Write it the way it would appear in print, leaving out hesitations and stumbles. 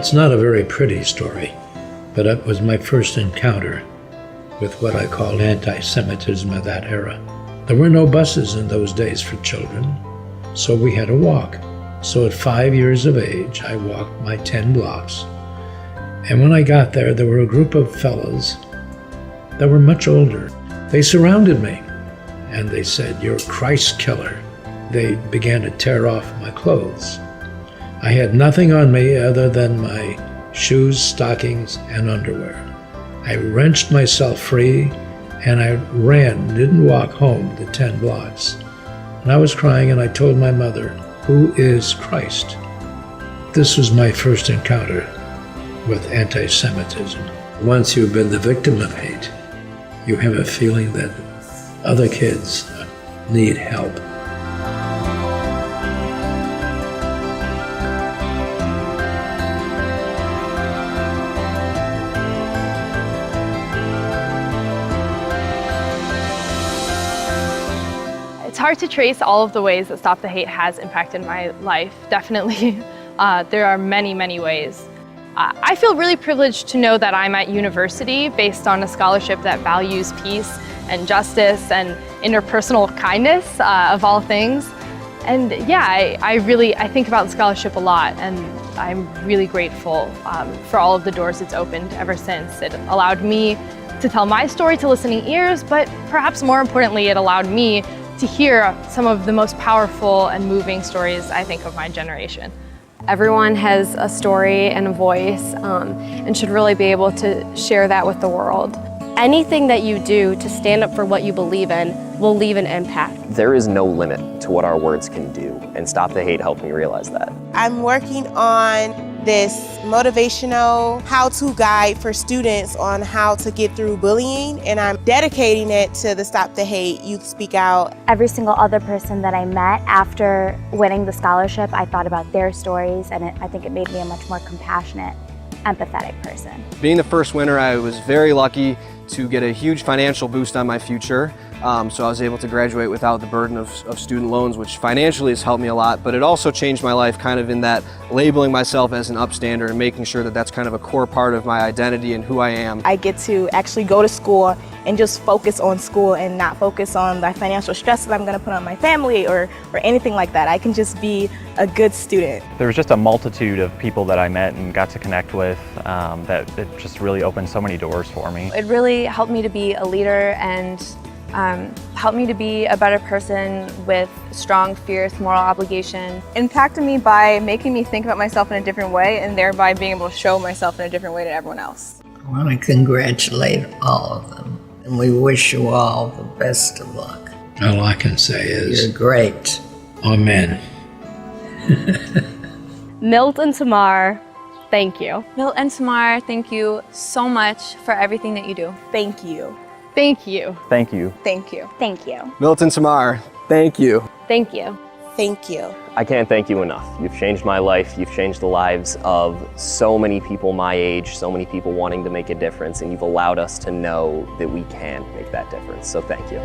It's not a very pretty story, but it was my first encounter with what I called anti-Semitism of that era. There were no buses in those days for children, so we had to walk. So at 5 years of age, I walked my 10 blocks. And when I got there, there were a group of fellows that were much older. They surrounded me and they said, "You're a Christ killer." They began to tear off my clothes. I had nothing on me other than my shoes, stockings, and underwear. I wrenched myself free and I ran, didn't walk home the 10 blocks. And I was crying and I told my mother, "Who is Christ?" This was my first encounter with anti-Semitism. Once you've been the victim of hate, you have a feeling that other kids need help. It's hard to trace all of the ways that Stop the Hate has impacted my life. Definitely, there are many, many ways. I feel really privileged to know that I'm at university based on a scholarship that values peace and justice and interpersonal kindness, of all things. And yeah, I think about the scholarship a lot, and I'm really grateful for all of the doors it's opened ever since. It allowed me to tell my story to listening ears, but perhaps more importantly, it allowed me to hear some of the most powerful and moving stories, I think, of my generation. Everyone has a story and a voice, and should really be able to share that with the world. Anything that you do to stand up for what you believe in will leave an impact. There is no limit to what our words can do, and Stop the Hate helped me realize that. I'm working on this motivational how-to guide for students on how to get through bullying, and I'm dedicating it to the Stop the Hate Youth Speak Out. Every single other person that I met after winning the scholarship, I thought about their stories, and I think it made me a much more compassionate, empathetic person. Being the first winner, I was very lucky to get a huge financial boost on my future. So I was able to graduate without the burden of student loans, which financially has helped me a lot, but it also changed my life kind of in that labeling myself as an upstander and making sure that that's kind of a core part of my identity and who I am. I get to actually go to school and just focus on school and not focus on the financial stress that I'm going to put on my family or anything like that. I can just be a good student. There was just a multitude of people that I met and got to connect with that it just really opened so many doors for me. It really helped me to be a leader and helped me to be a better person with strong, fierce moral obligation. Impacted me by making me think about myself in a different way and thereby being able to show myself in a different way to everyone else. I want to congratulate all of them, and we wish you all the best of luck. All I can say is, you're great. Amen. Milt and Tamar, thank you. Milt and Tamar, thank you so much for everything that you do. Thank you. Thank you. Thank you. Thank you. Thank you. Milton Tamar, thank you. Thank you. Thank you. I can't thank you enough. You've changed my life. You've changed the lives of so many people my age, so many people wanting to make a difference, and you've allowed us to know that we can make that difference. So thank you.